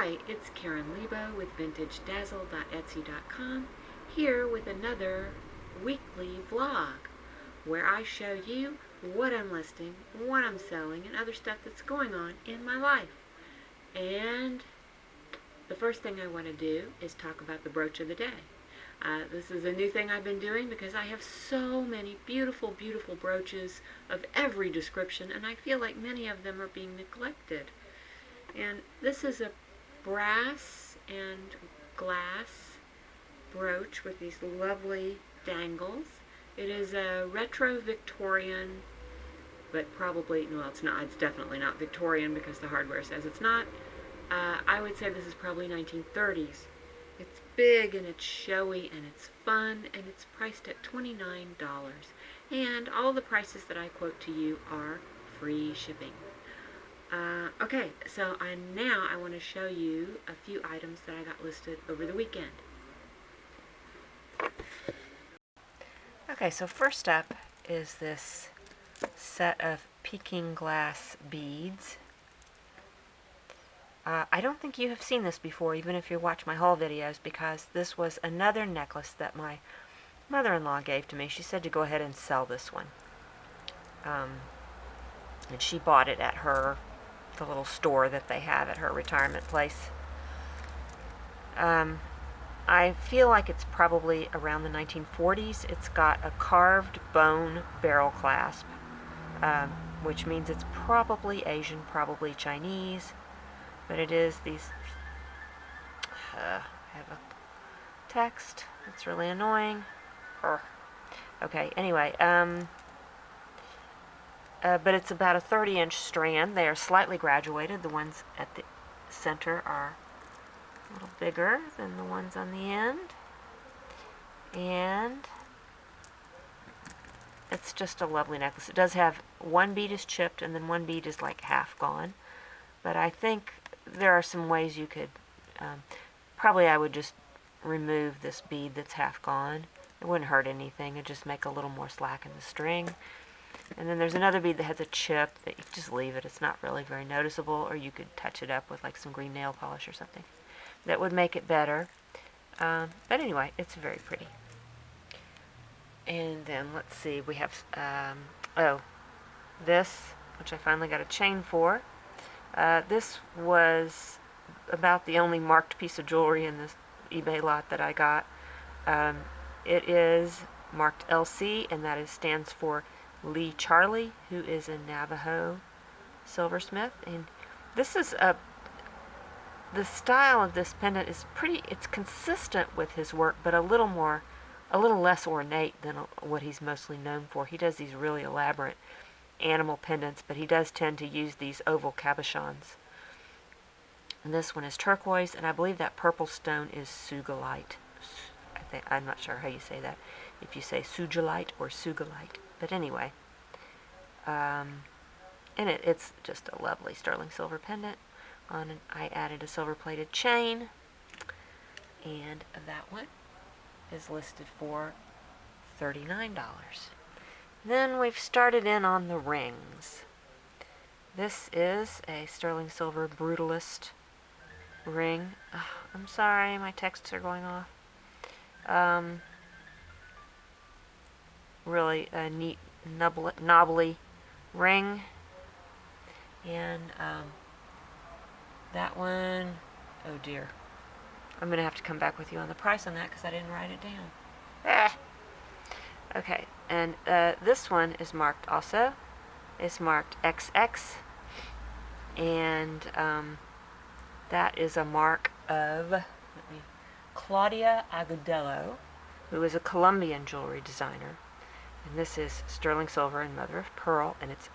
Hi, it's Karen Leabo with VintageDazzle.etsy.com, here with another weekly vlog where I show you what I'm listing, what I'm selling, and other stuff that's going on in my life. And the first thing I want to do is talk about the brooch of the day. This is a new thing I've been doing because I have so many beautiful, beautiful brooches of every description, and I feel like many of them are being neglected. And this is a brass and glass brooch with these lovely dangles. It is a retro Victorian, but probably, no, it's not. It's definitely not Victorian because the hardware says it's not. I would say this is probably 1930s. It's big and it's showy and it's fun, and it's priced at $29. And all the prices that I quote to you are free shipping. Okay, so now I want to show you a few items that I got listed over the weekend. Okay, so first up is this set of Peking glass beads. I don't think you have seen this before, even if you watch my haul videos, because this was another necklace that my mother-in-law gave to me. She said to go ahead and sell this one. And she bought it at the little store that they have at her retirement place. I feel like it's probably around the 1940s. It's got a carved bone barrel clasp, which means it's probably Asian, probably Chinese. But it is these, I have a text, it's really annoying. Okay, anyway, but it's about a 30-inch strand. They are slightly graduated. The ones at the center are a little bigger than the ones on the end. And it's just a lovely necklace. It does have one bead is chipped and then one bead is like half gone. But I think there are some ways you could, probably I would just remove this bead that's half gone. It wouldn't hurt anything. It'd just make a little more slack in the string. And then there's another bead that has a chip that you just leave it. It's not really very noticeable, or you could touch it up with like some green nail polish or something. That would make it better. But anyway, it's very pretty. And then let's see, we have, this, which I finally got a chain for. This was about the only marked piece of jewelry in this eBay lot that I got. It is marked LC, and that stands for Lee Charlie, who is a Navajo silversmith. And this is the style of this pendant is it's consistent with his work, but a little less ornate than what he's mostly known for. He does these really elaborate animal pendants, but he does tend to use these oval cabochons. And this one is turquoise, and I believe that purple stone is sugilite. I'm not sure how you say that, if you say sugilite or sugilite. But anyway, and it's just a lovely sterling silver pendant. I added a silver-plated chain, and that one is listed for $39. Then we've started in on the rings. This is a sterling silver brutalist ring. I'm sorry, my texts are going off. Really a neat, knobbly ring. And that one, oh dear. I'm going to have to come back with you on the price on that because I didn't write it down. Okay, and this one is marked also. It's marked XX, and that is a mark of Claudia Agudelo, who is a Colombian jewelry designer. And this is sterling silver and mother of pearl, and it's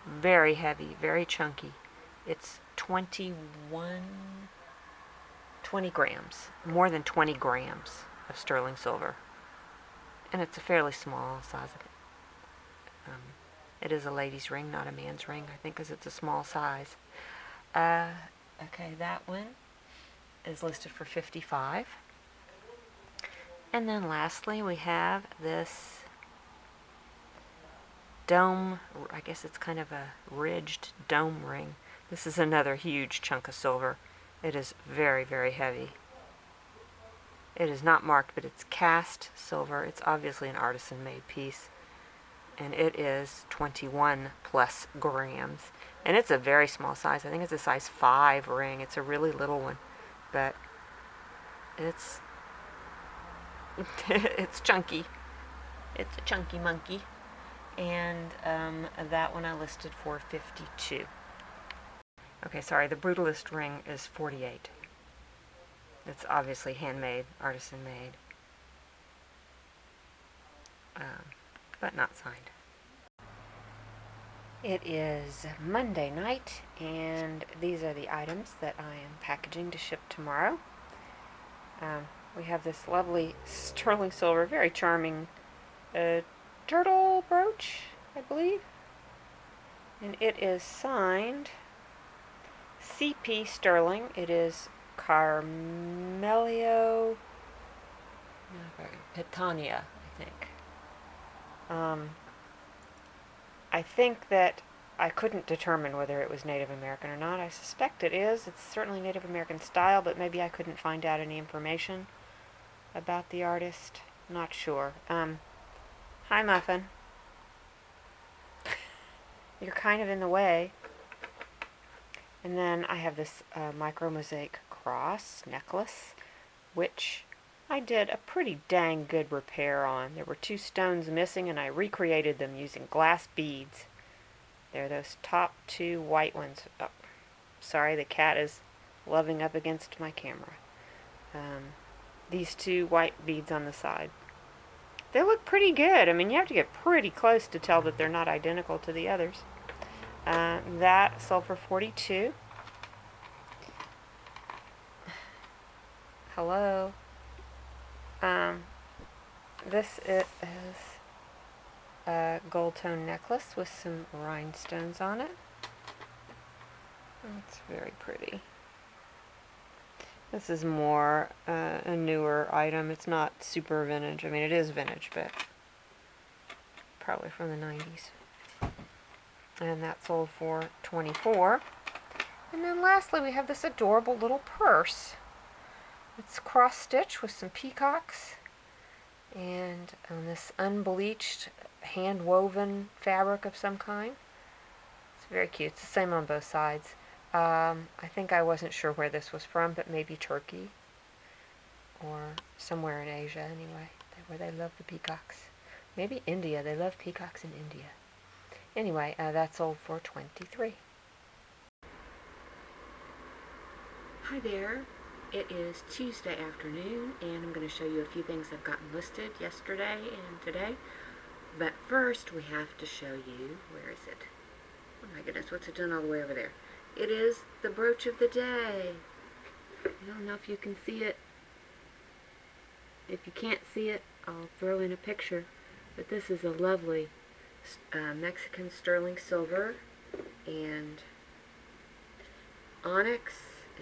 very heavy, very chunky. It's 20 grams, more than 20 grams of sterling silver. And it's a fairly small size of it. It is a lady's ring, not a man's ring, I think, because it's a small size. Okay, that one is listed for $55. And then lastly, we have this dome, I guess it's kind of a ridged dome ring. This is another huge chunk of silver. It is very, very heavy. It is not marked, but it's cast silver. It's obviously an artisan-made piece. And it is 21 plus grams. And it's a very small size. I think it's a size 5 ring. It's a really little one. But it's it's chunky. It's a chunky monkey. And that one I listed for 52. Okay, sorry, the Brutalist ring is 48. It's obviously handmade, artisan made, but not signed. It is Monday night, and these are the items that I am packaging to ship tomorrow. We have this lovely sterling silver, very charming turtle brooch, I believe. And it is signed CP Sterling. It is Carmelio Pitania, I think. I think that I couldn't determine whether it was Native American or not. I suspect it is. It's certainly Native American style, but maybe I couldn't find out any information about the artist. Not sure. Hi, Muffin. You're kind of in the way. And then I have this micro mosaic cross necklace, which I did a pretty dang good repair on. There were 2 stones missing, and I recreated them using glass beads. They're those top 2 white ones. Oh, sorry, the cat is loving up against my camera. These 2 white beads on the side. They look pretty good. I mean, you have to get pretty close to tell that they're not identical to the others. That sold for 42. Hello. This is a gold tone necklace with some rhinestones on it. It's very pretty. This is more a newer item. It's not super vintage. I mean, it is vintage, but probably from the 90s. And that sold for 24. And then lastly, we have this adorable little purse. It's cross-stitched with some peacocks and this unbleached, hand-woven fabric of some kind. It's very cute. It's the same on both sides. I think I wasn't sure where this was from, but maybe Turkey or somewhere in Asia anyway, where they love the peacocks. Maybe India. They love peacocks in India. Anyway, that sold for 23. Hi there. It is Tuesday afternoon, and I'm going to show you a few things I've gotten listed yesterday and today. But first, we have to show you, where is it? Oh my goodness, what's it doing all the way over there? It is the brooch of the day. I don't know if you can see it. If you can't see it, I'll throw in a picture. But this is a lovely Mexican sterling silver and onyx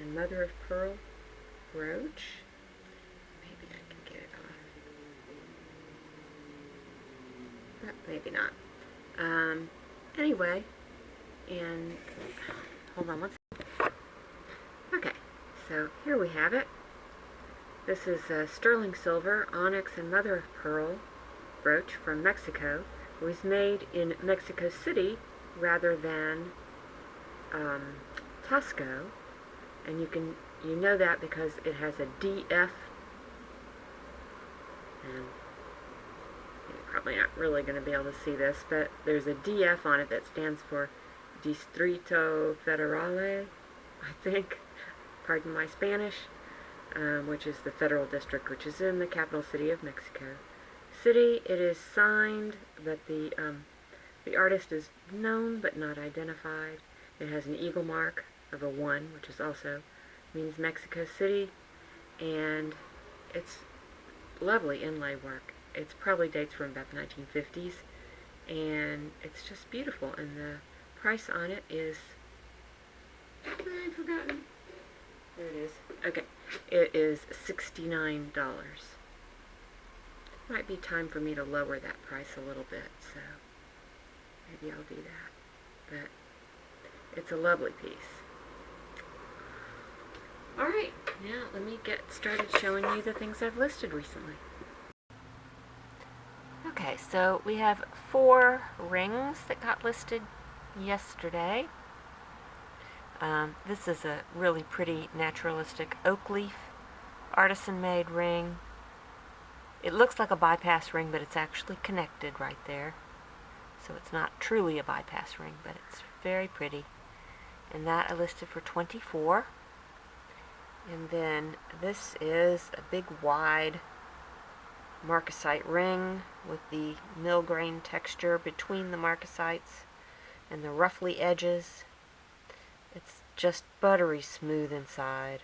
and mother of pearl brooch. Maybe I can get it on. But maybe not. Anyway, and hold on one second. Okay, so here we have it. This is a sterling silver, onyx and mother of pearl brooch from Mexico. It was made in Mexico City rather than Tosco, and you know that because it has a DF, and you're probably not really going to be able to see this, but there's a DF on it that stands for Distrito Federale, I think, pardon my Spanish, which is the federal district, which is in the capital city of Mexico City. It is signed, but the artist is known but not identified. It has an eagle mark of a 1, which is also means Mexico City, and it's lovely inlay work. It probably dates from about the 1950s, and it's just beautiful. And the price on it is, I've forgotten. There it is. Okay, it is $69. Might be time for me to lower that price a little bit, so maybe I'll do that. But it's a lovely piece. Now let me get started showing you the things I've listed recently. Okay, so we have 4 rings that got listed yesterday. This is a really pretty naturalistic oak leaf artisan-made ring. It looks like a bypass ring, but it's actually connected right there. So it's not truly a bypass ring, but it's very pretty. And that I listed for $24. And then this is a big wide marcasite ring with the mill grain texture between the marcasites and the ruffly edges. It's just buttery smooth inside.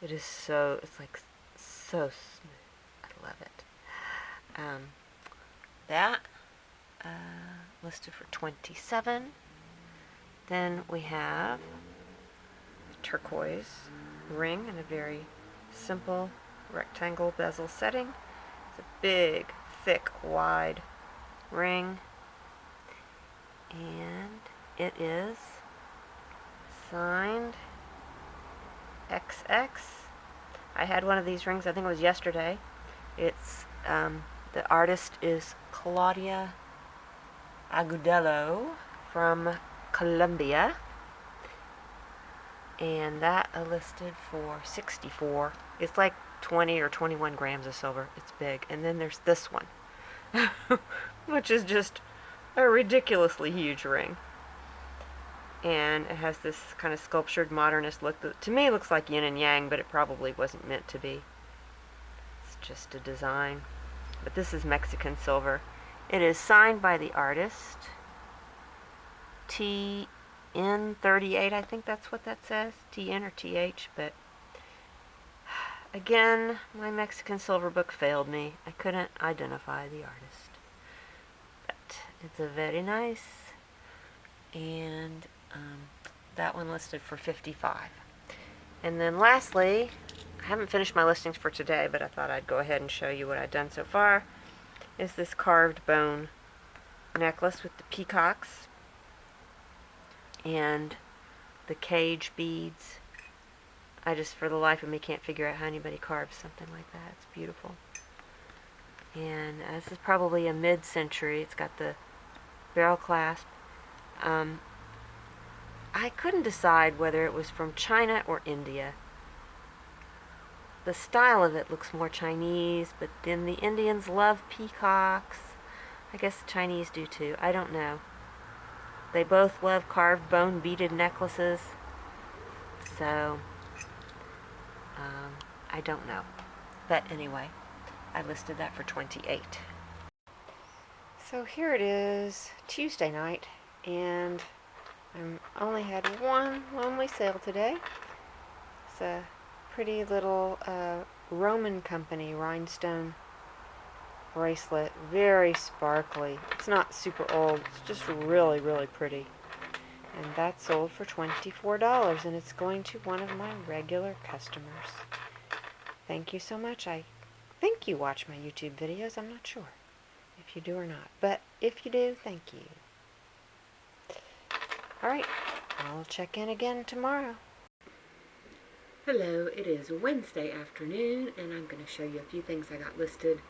It's like so smooth. I love it. That listed for $27. Then we have a turquoise ring in a very simple rectangle bezel setting. It's a big, thick, wide ring, and it is signed XX. I had one of these rings, I think it was yesterday. It's the artist is Claudia Agudelo from Colombia, and that I listed for $64. It's like 20 or 21 grams of silver. It's big. And then there's this one, which is just a ridiculously huge ring. And it has this kind of sculptured modernist look that to me looks like yin and yang, but it probably wasn't meant to be. It's just a design. But this is Mexican silver. It is signed by the artist, TN38, I think that's what that says, TN or TH, but again, my Mexican silver book failed me. I couldn't identify the artist. But it's a very nice, and that one listed for $55. And then lastly, I haven't finished my listings for today, but I thought I'd go ahead and show you what I've done so far, is this carved bone necklace with the peacocks and the cage beads. I just, for the life of me, can't figure out how anybody carves something like that. It's beautiful. And this is probably a mid-century. It's got the barrel clasp. I couldn't decide whether it was from China or India. The style of it looks more Chinese, but then the Indians love peacocks. I guess the Chinese do too. I don't know. They both love carved bone beaded necklaces. So, I don't know. But anyway, I listed that for $28. So here it is, Tuesday night, and I only had one lonely sale today. It's a pretty little Roman company rhinestone bracelet, very sparkly. It's not super old, it's just really, really pretty. And that sold for $24, and it's going to one of my regular customers. Thank you so much. I think you watch my YouTube videos. I'm not sure if you do or not, but if you do, thank you. Alright, I'll check in again tomorrow. Hello, it is Wednesday afternoon, and I'm going to show you a few things I got listed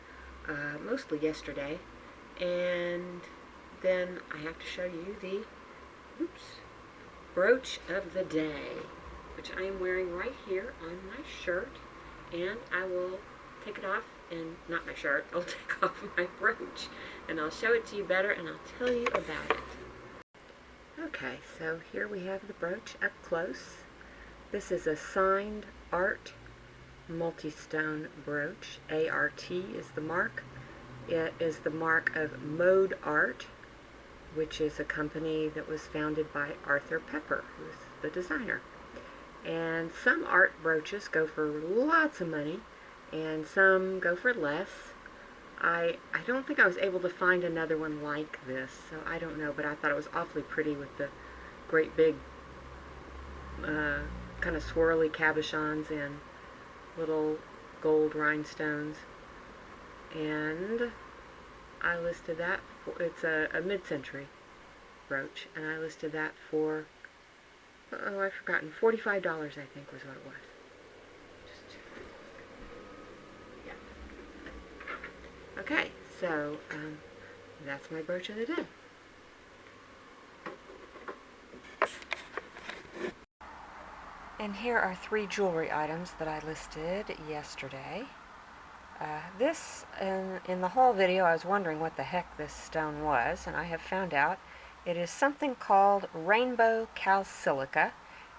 mostly yesterday, and then I have to show you the brooch of the day, which I am wearing right here on my shirt, and I will take it off, and not my shirt, I'll take off my brooch, and I'll show it to you better, and I'll tell you about it. Okay, so here we have the brooch up close. This is a signed art multi-stone brooch. ART is the mark. It is the mark of Mode Art, which is a company that was founded by Arthur Pepper, who's the designer. And some art brooches go for lots of money, and some go for less. I don't think I was able to find another one like this, so I don't know, but I thought it was awfully pretty with the great big kind of swirly cabochons and little gold rhinestones. And I listed that for, it's a mid-century brooch, and I listed that for, oh, I've forgotten, $45 I think was what it was. Just Okay, so that's my brooch of the day. And here are 3 jewelry items that I listed yesterday. This, in the whole video, I was wondering what the heck this stone was, and I have found out. It is something called rainbow calsilica,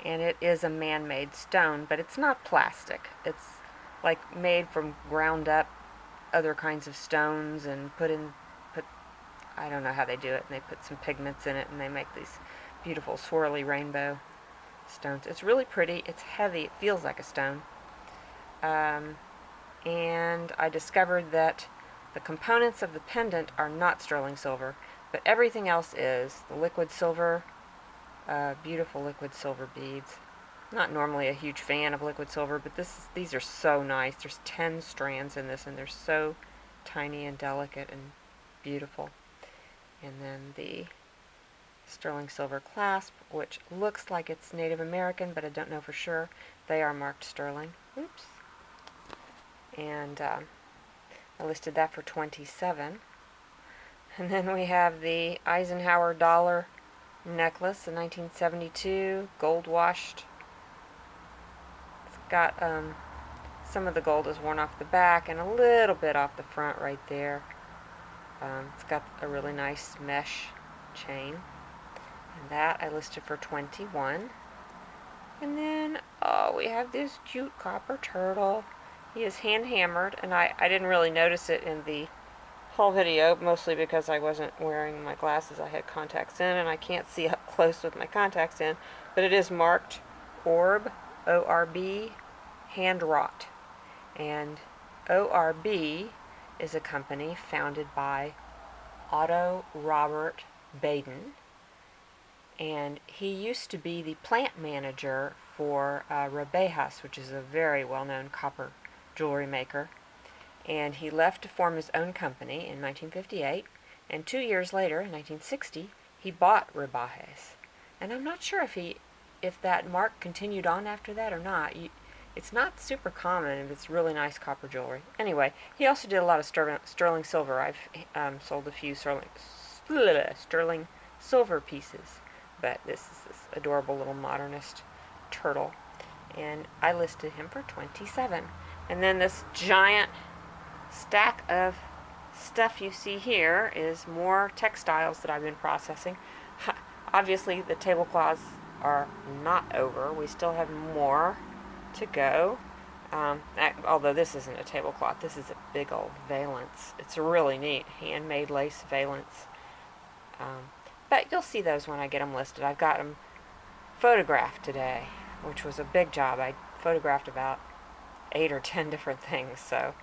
and it is a man-made stone, but it's not plastic. It's like made from ground up other kinds of stones and put I don't know how they do it, and they put some pigments in it, and they make these beautiful swirly rainbow stones. It's really pretty. It's heavy. It feels like a stone. And I discovered that the components of the pendant are not sterling silver, but everything else is. The liquid silver, beautiful liquid silver beads. Not normally a huge fan of liquid silver, but these are so nice. There's 10 strands in this, and they're so tiny and delicate and beautiful. And then the sterling silver clasp, which looks like it's Native American, but I don't know for sure. They are marked sterling. Oops. And I listed that for $27. And then we have the Eisenhower dollar necklace, in 1972, gold washed. It's got some of the gold is worn off the back and a little bit off the front right there. It's got a really nice mesh chain, and that I listed for $21. And then, oh, we have this cute copper turtle. He is hand hammered, and I didn't really notice it in the whole video, mostly because I wasn't wearing my glasses. I had contacts in, and I can't see up close with my contacts in, but it is marked Orb, O-R-B, hand wrought. And O-R-B is a company founded by Otto Robert Baden, and he used to be the plant manager for Robejas, which is a very well-known copper jewelry maker. And he left to form his own company in 1958, and 2 years later, in 1960, he bought Robejas. And I'm not sure if that mark continued on after that or not. It's not super common, and it's really nice copper jewelry. Anyway, he also did a lot of sterling silver. I've sold a few sterling silver pieces, but this is this adorable little modernist turtle, and I listed him for $27. And then this giant stack of stuff you see here is more textiles that I've been processing. Obviously, the tablecloths are not over. We still have more to go. Although this isn't a tablecloth, this is a big old valance. It's really neat, handmade lace valance. But you'll see those when I get them listed. I've got them photographed today, which was a big job. I photographed about 8 or 10 different things, so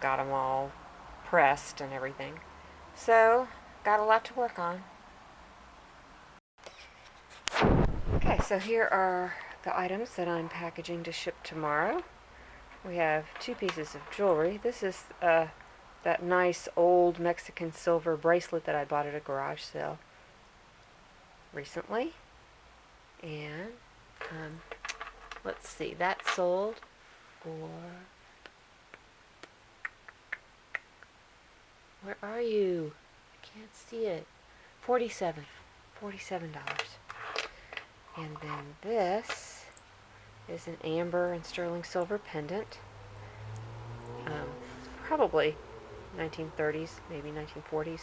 got them all pressed and everything. So, got a lot to work on. Okay, so here are the items that I'm packaging to ship tomorrow. We have 2 pieces of jewelry. This is that nice old Mexican silver bracelet that I bought at a garage sale recently. And let's see, that sold for, where are you? I can't see it. $47. And then this is an amber and sterling silver pendant. Probably 1930s, maybe 1940s.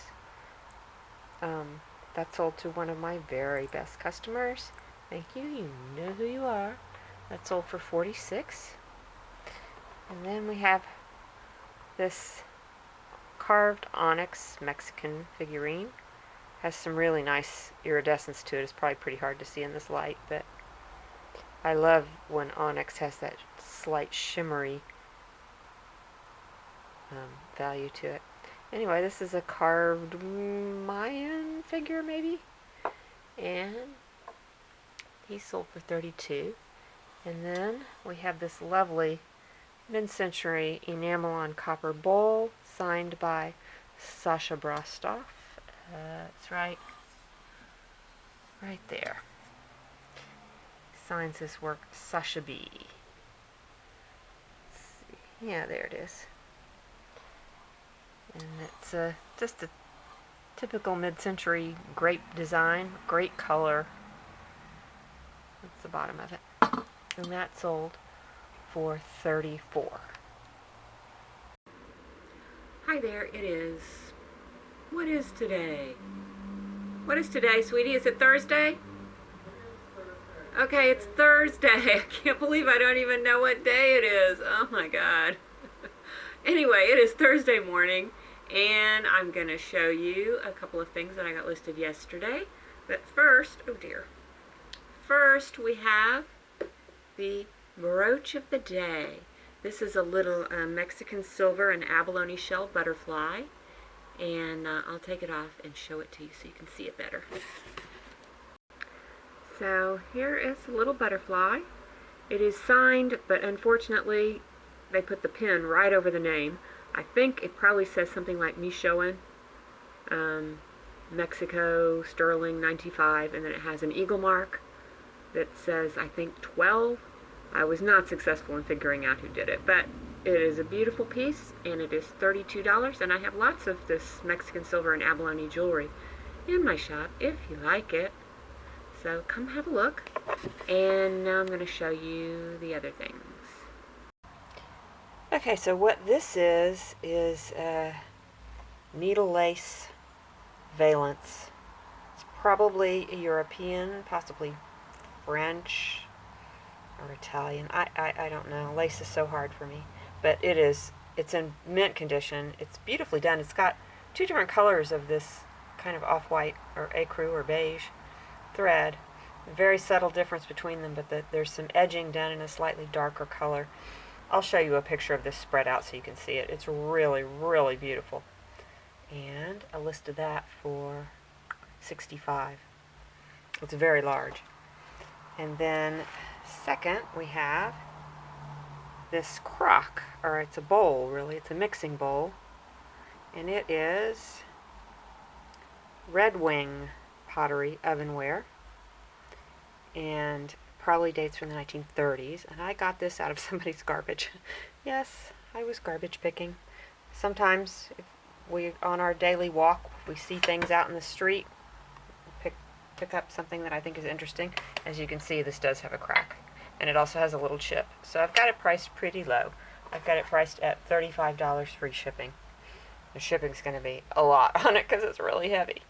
That sold to one of my very best customers. Thank you. You know who you are. That sold for $46. And then we have this carved onyx Mexican figurine. Has some really nice iridescence to it. It's probably pretty hard to see in this light, but I love when onyx has that slight shimmery value to it. Anyway, this is a carved Mayan figure, maybe, and he sold for $32. And then we have this lovely mid-century enamel on copper bowl signed by Sasha Brostov. It's right there. Signs his work, Sasha B. Yeah, there it is. And it's just a typical mid-century grape design, great color. That's the bottom of it. And that sold for $34. Hi there, it is. What is today? What is today, sweetie? Is it Thursday? Okay, it's Thursday. I can't believe I don't even know what day it is. Oh my God. Anyway, it is Thursday morning, and I'm going to show you a couple of things that I got listed yesterday. But first, oh dear. First, we have the brooch of the day. This is a little Mexican silver and abalone shell butterfly, and I'll take it off and show it to you so you can see it better. So here is a little butterfly. It is signed, but unfortunately they put the pin right over the name. I think it probably says something like Michoacán, Mexico, Sterling 95, and then it has an eagle mark that says, I think, 12. I was not successful in figuring out who did it, but it is a beautiful piece, and it is $32, and I have lots of this Mexican silver and abalone jewelry in my shop if you like it. So come have a look, and now I'm going to show you the other things. Okay, so what this is needle lace valance. It's probably a European, possibly French or Italian. I don't know. Lace is so hard for me. But it's in mint condition. It's beautifully done. It's got two different colors of this kind of off-white or ecru or beige thread. Very subtle difference between them, but there's some edging done in a slightly darker color. I'll show you a picture of this spread out so you can see it. It's really, really beautiful. And I listed that for $65. It's very large. And then second we have this crock, or it's a bowl really, it's a mixing bowl, and it is Red Wing pottery ovenware, and probably dates from the 1930s, and I got this out of somebody's garbage. Yes, I was garbage picking. Sometimes if we, on our daily walk, we see things out in the street, pick up something that I think is interesting. As you can see, this does have a crack, and it also has a little chip. So I've got it priced pretty low. I've got it priced at $35 free shipping. The shipping's going to be a lot on it because it's really heavy.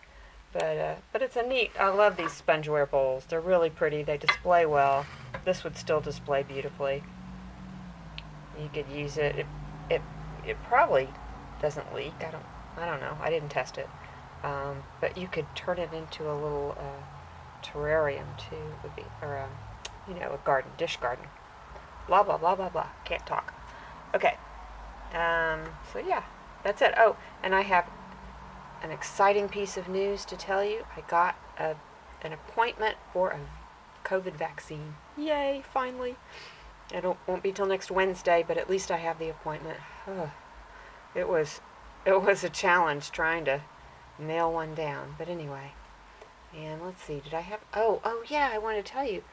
But it's a neat, I love these spongeware bowls. They're really pretty. They display well. This would still display beautifully. You could use it. It probably doesn't leak. I don't know. I didn't test it. But you could turn it into a little terrarium too. Would be, or a garden, dish garden. Blah blah blah blah blah. Can't talk. Okay. So yeah, that's it. Oh, and I have an exciting piece of news to tell you. I got an appointment for a COVID vaccine. Yay, finally. It won't be till next Wednesday, but at least I have the appointment. It was a challenge trying to nail one down, but anyway. And let's see, did I have, oh yeah, I want to tell you,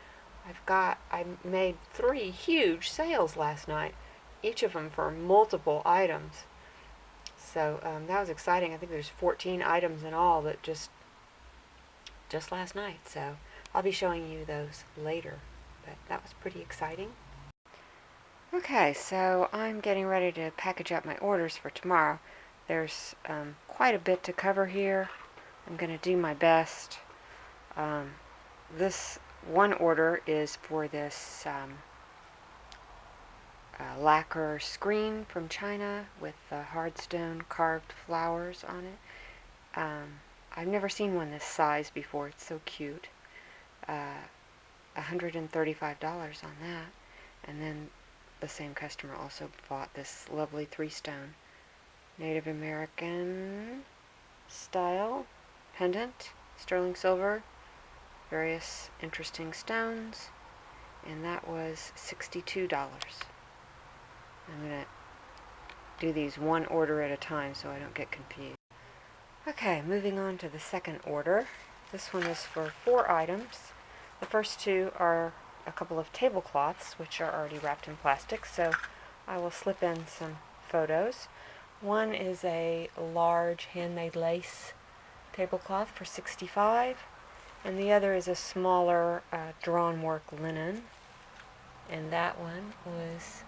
I made 3 huge sales last night, each of them for multiple items. So that was exciting. I think there's 14 items in all that just last night. So I'll be showing you those later. But that was pretty exciting. Okay, so I'm getting ready to package up my orders for tomorrow. There's quite a bit to cover here. I'm going to do my best. This one order is for this lacquer screen from China with hardstone carved flowers on it. I've never seen one this size before. It's so cute. $135 on that. And then the same customer also bought this lovely 3-stone Native American style pendant, sterling silver, various interesting stones, and that was $62. I'm going to do these one order at a time so I don't get confused. Okay, moving on to the second order. This one is for 4 items. The first 2 are a couple of tablecloths, which are already wrapped in plastic, so I will slip in some photos. One is a large handmade lace tablecloth for $65, and the other is a smaller drawn work linen, and that one was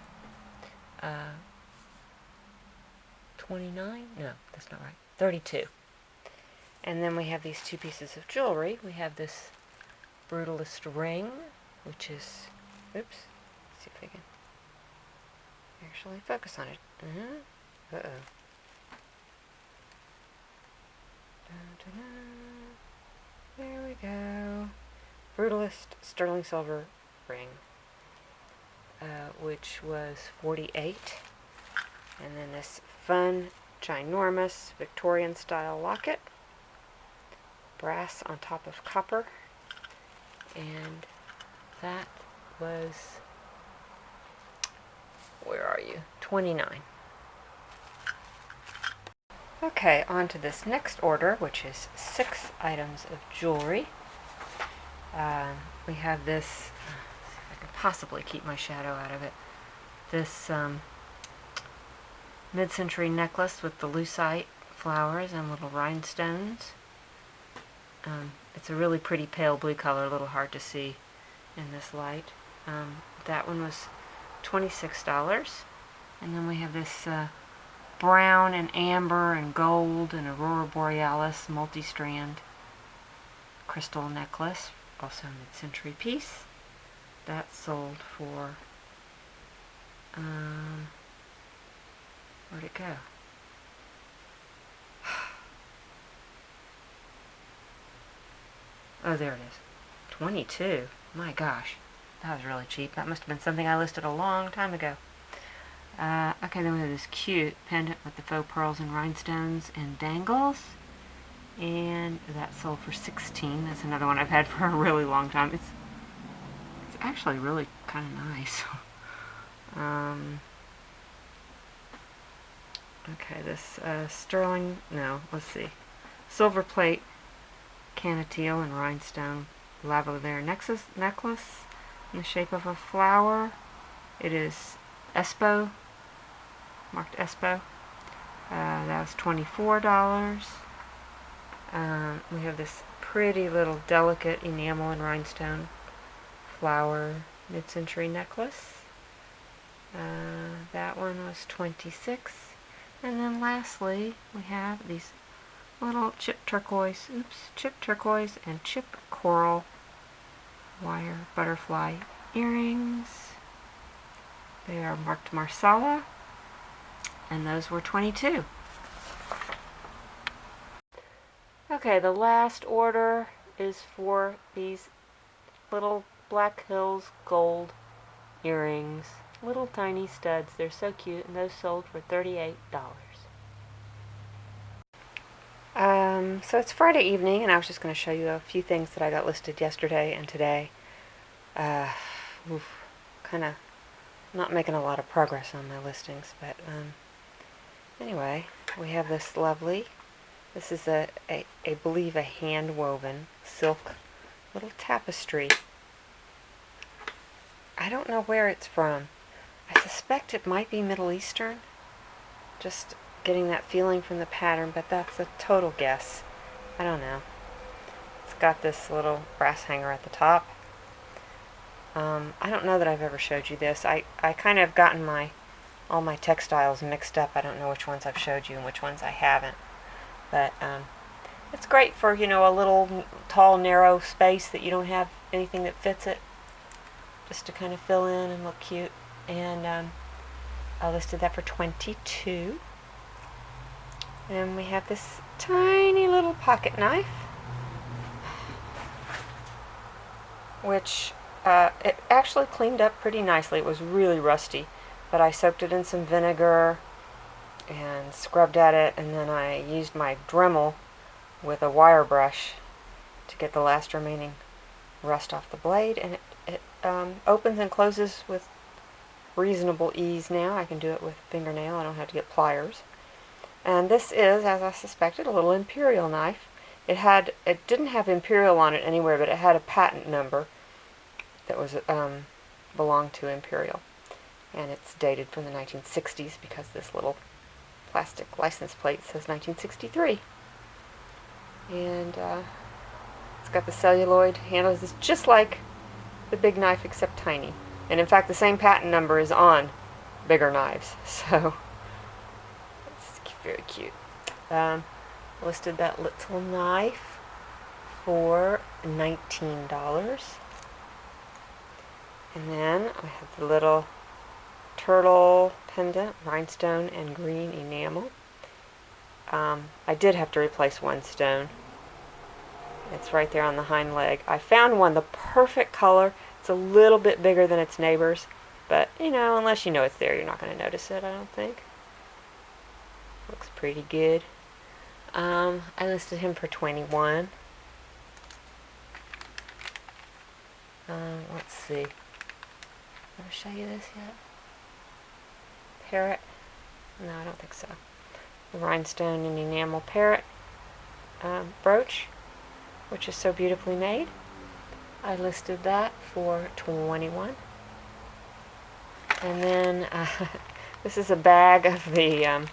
29? No, that's not right. 32. And then we have these two pieces of jewelry. We have this Brutalist ring, which is, oops, let's see if I can actually focus on it. Uh-oh. There we go. Brutalist sterling silver ring, which was 48. And then this fun, ginormous Victorian style locket, brass on top of copper, and that was, where are you? 29. Okay, on to this next order, which is 6 items of jewelry. We have this, see if I can possibly keep my shadow out of it, this mid-century necklace with the lucite flowers and little rhinestones. It's a really pretty pale blue color, a little hard to see in this light. That one was $26. And then we have this brown and amber and gold and aurora borealis multi-strand crystal necklace, also a mid-century piece. That sold for, where'd it go? Oh, there it is. 22. My gosh. That was really cheap. That must have been something I listed a long time ago. Okay, then we have this cute pendant with the faux pearls and rhinestones and dangles. And that sold for 16. That's another one I've had for a really long time. It's actually really kind of nice. Okay, this sterling, no, let's see. Silver plate canatille and rhinestone lavalier necklace in the shape of a flower. It is Espo, marked Espo. That was $24. We have this pretty little delicate enamel and rhinestone flower mid-century necklace. That one was $26. And then lastly, we have these little chip turquoise and chip coral wire butterfly earrings. They are marked Marsala, and those were 22. Okay, the last order is for these little Black Hills gold earrings. Little tiny studs. They're so cute, and those sold for $38. So it's Friday evening, and I was just going to show you a few things that I got listed yesterday and today. Kind of not making a lot of progress on my listings, but anyway, we have this lovely, this is I believe a hand-woven silk little tapestry. I don't know where it's from. I suspect it might be Middle Eastern, just getting that feeling from the pattern, but that's a total guess. I don't know. It's got this little brass hanger at the top. I don't know that I've ever showed you this. I kind of gotten all my textiles mixed up. I don't know which ones I've showed you and which ones I haven't. But it's great for, you know, a little tall, narrow space that you don't have anything that fits it, just to kind of fill in and look cute. And I listed that for 22. And we have this tiny little pocket knife, which it actually cleaned up pretty nicely. It was really rusty, but I soaked it in some vinegar and scrubbed at it, and then I used my Dremel with a wire brush to get the last remaining rust off the blade, and it opens and closes with reasonable ease now. I can do it with a fingernail. I don't have to get pliers. And this is, as I suspected, a little imperial knife. It didn't have imperial on it anywhere, but it had a patent number that was belonged to Imperial, and it's dated from the 1960s because this little plastic license plate. It says 1963. And it's got the celluloid handles. It's just like the big knife except tiny. And in fact, the same patent number is on bigger knives. So it's very cute. Listed that little knife for $19. And then I have the little turtle pendant, rhinestone and green enamel. I did have to replace one stone. It's right there on the hind leg. I found one the perfect color. It's a little bit bigger than its neighbors, but you know, unless you know it's there, you're not going to notice it, I don't think. Looks pretty good. I listed him for $21. Let's see. Did I show you this yet? Parrot? No, I don't think so. The rhinestone and enamel parrot brooch, which is so beautifully made. I listed that for $21. And then this is a bag of the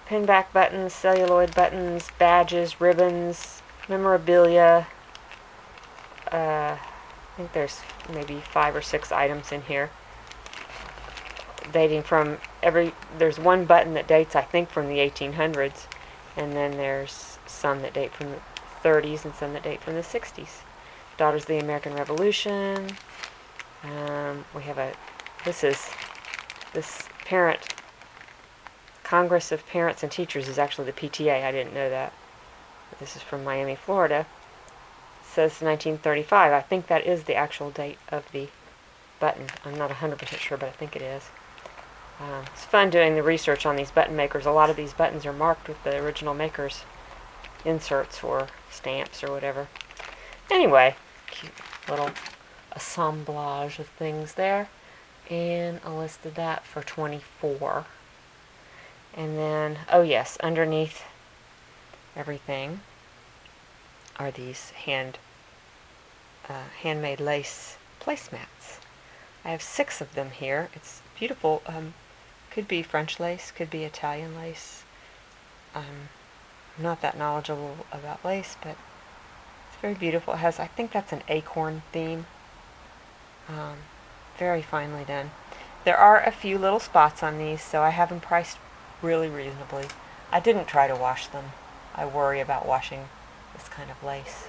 pinback buttons, celluloid buttons, badges, ribbons, memorabilia. I think there's maybe 5 or 6 items in here, dating from there's one button that dates, I think, from the 1800s, and then there's some that date from the 30s and some that date from the 60s. Daughters of the American Revolution. We have this parent Congress of Parents and Teachers is actually the PTA. I didn't know that. But this is from Miami, Florida. It says 1935. I think that is the actual date of the button. I'm not 100% sure, but I think it is. It's fun doing the research on these button makers. A lot of these buttons are marked with the original maker's inserts or stamps or whatever. Anyway, cute little assemblage of things there. And I listed that for $24. And then, oh yes, underneath everything are these handmade lace placemats. I have 6 of them here. It's beautiful. Could be French lace, could be Italian lace. I'm not that knowledgeable about lace, but it's very beautiful. It has, I think that's an acorn theme. Very finely done. There are a few little spots on these, so I have them priced really reasonably. I didn't try to wash them. I worry about washing this kind of lace.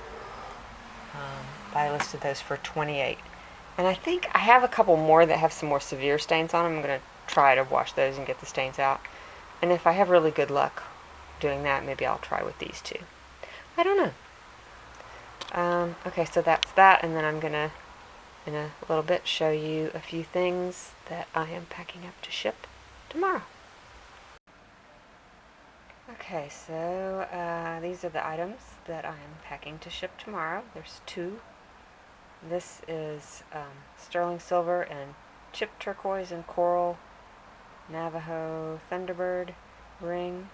But I listed those for $28. And I think I have a couple more that have some more severe stains on them. I'm going to try to wash those and get the stains out. And if I have really good luck doing that, maybe I'll try with these too. I don't know. Okay, so that's that, and then I'm going to, in a little bit, show you a few things that I am packing up to ship tomorrow. Okay, so these are the items that I am packing to ship tomorrow. There's 2. This is sterling silver and chipped turquoise and coral Navajo Thunderbird ring.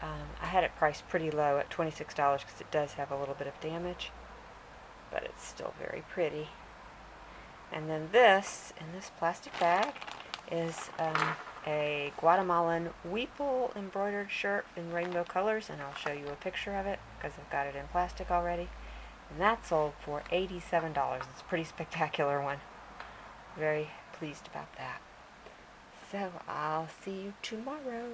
I had it priced pretty low at $26 because it does have a little bit of damage, but it's still very pretty. And then this, in this plastic bag, is a Guatemalan weeple embroidered shirt in rainbow colors, and I'll show you a picture of it because I've got it in plastic already. And that sold for $87. It's a pretty spectacular one. Very pleased about that. So I'll see you tomorrow.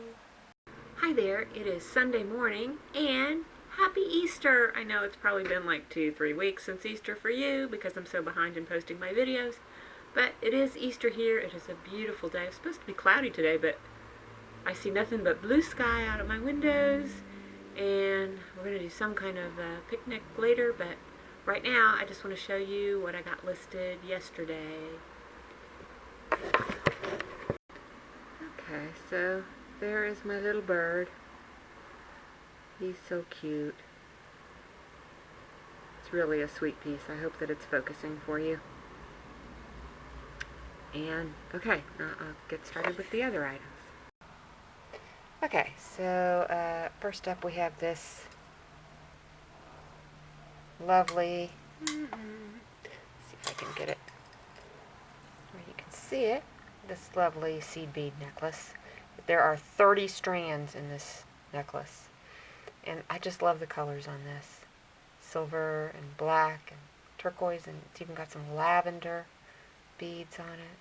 Hi there, it is Sunday morning, and happy Easter! I know it's probably been like 2-3 weeks since Easter for you because I'm so behind in posting my videos. But it is Easter here. It is a beautiful day. It's supposed to be cloudy today, but I see nothing but blue sky out of my windows. And we're going to do some kind of picnic later, but right now I just want to show you what I got listed yesterday. Okay, so there is my little bird. He's so cute. It's really a sweet piece. I hope that it's focusing for you. And, okay, I'll get started with the other items. Okay, so first up we have this lovely, see if I can get it where you can see it, this lovely seed bead necklace. There are 30 strands in this necklace. And I just love the colors on this. Silver and black and turquoise, and it's even got some lavender beads on it.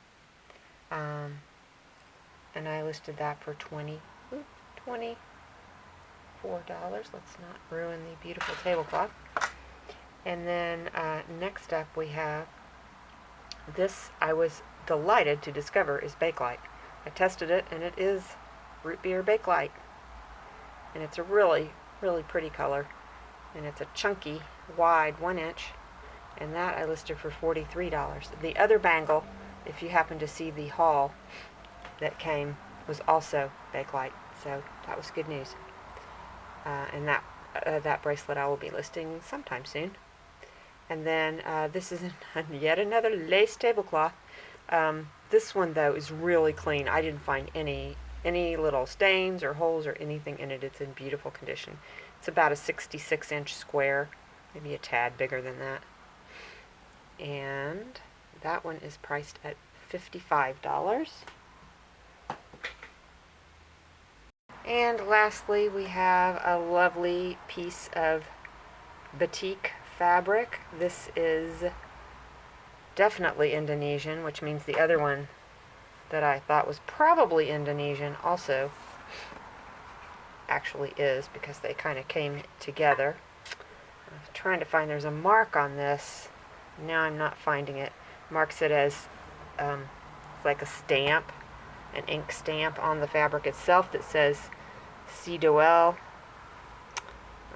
And I listed that for $24. Let's not ruin the beautiful tablecloth. And then next up we have this. I was delighted to discover is Bakelite. I tested it, and it is root beer Bakelite. And it's a really, really pretty color. And it's a chunky, wide 1 inch. And that I listed for $43. The other bangle, if you happen to see the haul that came, was also Bakelite. So that was good news. And that bracelet I will be listing sometime soon. And then this is yet another lace tablecloth. This one though is really clean. I didn't find any little stains or holes or anything in it. It's in beautiful condition. It's about a 66-inch square, maybe a tad bigger than that. And that one is priced at $55. And lastly, we have a lovely piece of batik fabric. This is definitely Indonesian, which means the other one that I thought was probably Indonesian also actually is, because they kind of came together. I'm trying to find, there's a mark on this. Now I'm not finding it. Marks it as like a stamp, an ink stamp on the fabric itself that says Sidoel.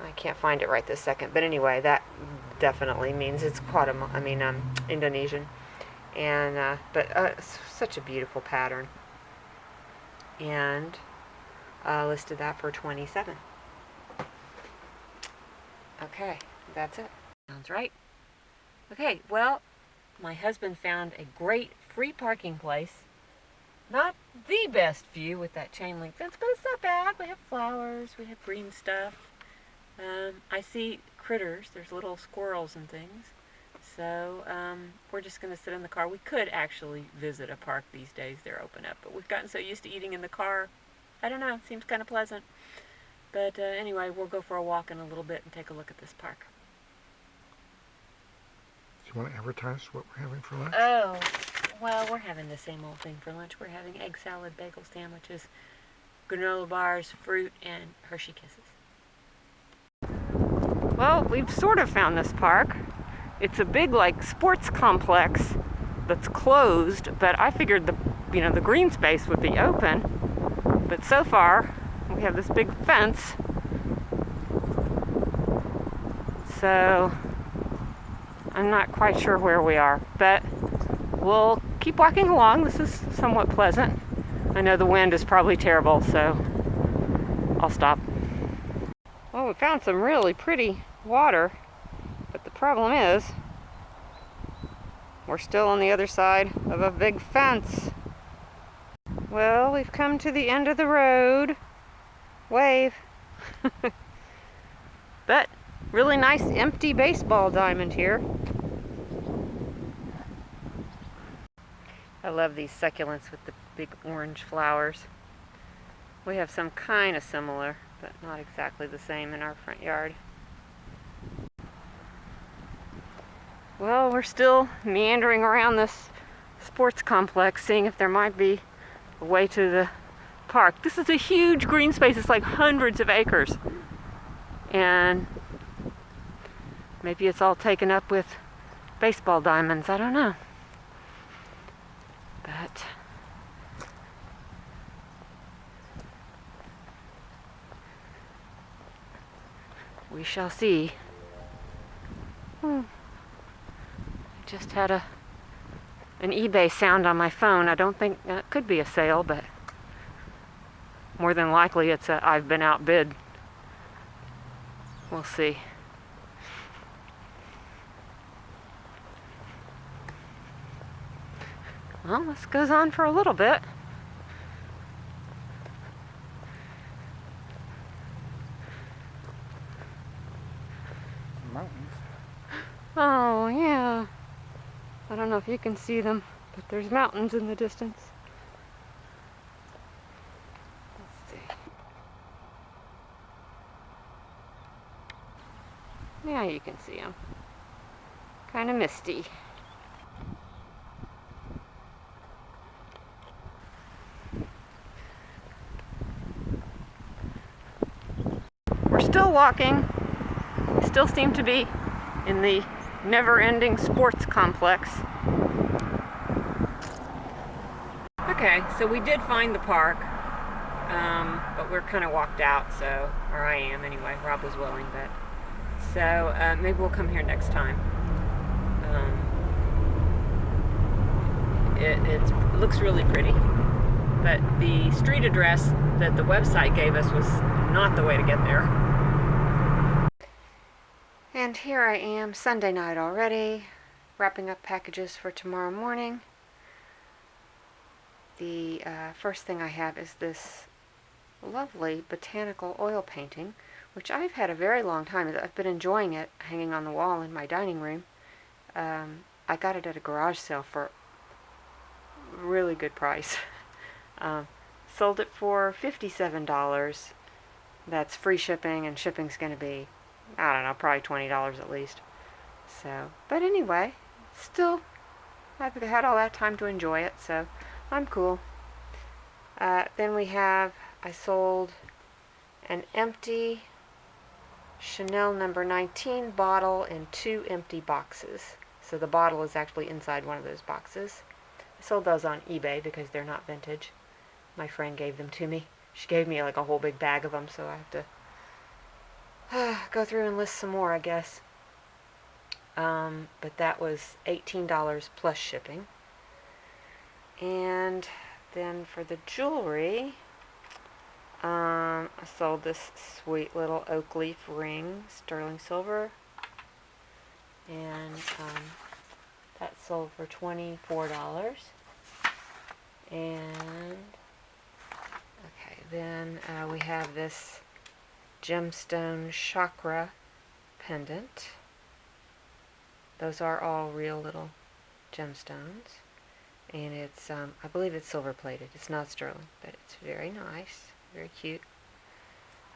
I can't find it right this second, but anyway, that definitely means it's Indonesian. And but such a beautiful pattern. And listed that for $27. Okay, that's it. Sounds right. Okay, well, my husband found a great free parking place. Not the best view with that chain link fence, but it's not bad. We have flowers, we have green stuff. I see critters, there's little squirrels and things. So we're just going to sit in the car. We could actually visit a park these days, they're open up, but we've gotten so used to eating in the car. I don't know, it seems kind of pleasant. But anyway, we'll go for a walk in a little bit and take a look at this park. Do you want to advertise what we're having for lunch? Oh, well, we're having the same old thing for lunch. We're having egg salad, bagel sandwiches, granola bars, fruit, and Hershey Kisses. Well, we've sort of found this park. It's a big, like, sports complex that's closed, but I figured the green space would be open. But so far, we have this big fence. So I'm not quite sure where we are, but we'll keep walking along. This is somewhat pleasant. I know the wind is probably terrible, so I'll stop. Well, we found some really pretty water, but the problem is we're still on the other side of a big fence. Well, we've come to the end of the road. Wave. But really nice empty baseball diamond here. I love these succulents with the big orange flowers. We have some kind of similar, but not exactly the same in our front yard. Well, we're still meandering around this sports complex, seeing if there might be a way to the park. This is a huge green space. It's like hundreds of acres. And maybe it's all taken up with baseball diamonds. I don't know. But we shall see. I just had an eBay sound on my phone. I don't think it could be a sale, but more than likely it's a I've been outbid. We'll see. Well, this goes on for a little bit. Mountains. Oh, yeah. I don't know if you can see them, but there's mountains in the distance. Yeah, you can see them. Kind of misty. We're still walking. We still seem to be in the never-ending sports complex. Okay, so we did find the park, but we're kind of walked out, so, or I am anyway. Rob was willing, but so maybe we'll come here next time. It looks really pretty, but the street address that the website gave us was not the way to get there. And here I am, Sunday night already, wrapping up packages for tomorrow morning. The first thing I have is this lovely botanical oil painting, which I've had a very long time. I've been enjoying it hanging on the wall in my dining room. I got it at a garage sale for a really good price. Sold it for $57. That's free shipping, and shipping's going to be, I don't know, probably $20 at least. So, but anyway, still, I've had all that time to enjoy it, so I'm cool. Then I sold an empty Chanel number 19 bottle in 2 empty boxes. So the bottle is actually inside one of those boxes. I sold those on eBay because they're not vintage. My friend gave them to me. She gave me like a whole big bag of them, so I have to go through and list some more, I guess. But that was $18 plus shipping. And then for the jewelry, I sold this sweet little oak leaf ring, sterling silver, and that sold for $24. And okay, then we have this gemstone chakra pendant. Those are all real little gemstones. And it's, I believe it's silver plated. It's not sterling, but it's very nice, very cute.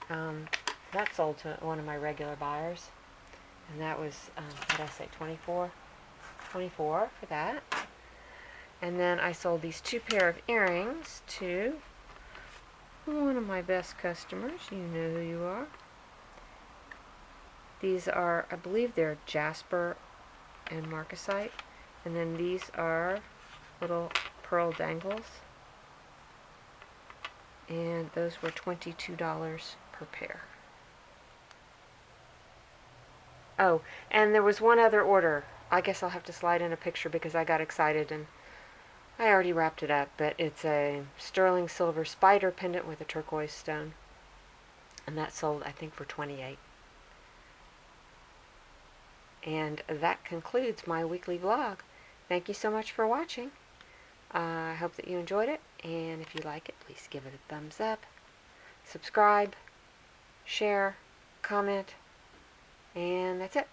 That sold to one of my regular buyers, and that was, what did I say, 24 for that. And then I sold these 2 pair of earrings to one of my best customers. You know who you are. These are, I believe they're jasper and marcasite, and then these are little pearl dangles, and those were $22 per pair. Oh, and there was one other order. I guess I'll have to slide in a picture because I got excited and I already wrapped it up, but it's a sterling silver spider pendant with a turquoise stone, and that sold, I think, for $28. And that concludes my weekly vlog. Thank you so much for watching. I hope that you enjoyed it, and if you like it, please give it a thumbs up, subscribe, share, comment, and that's it.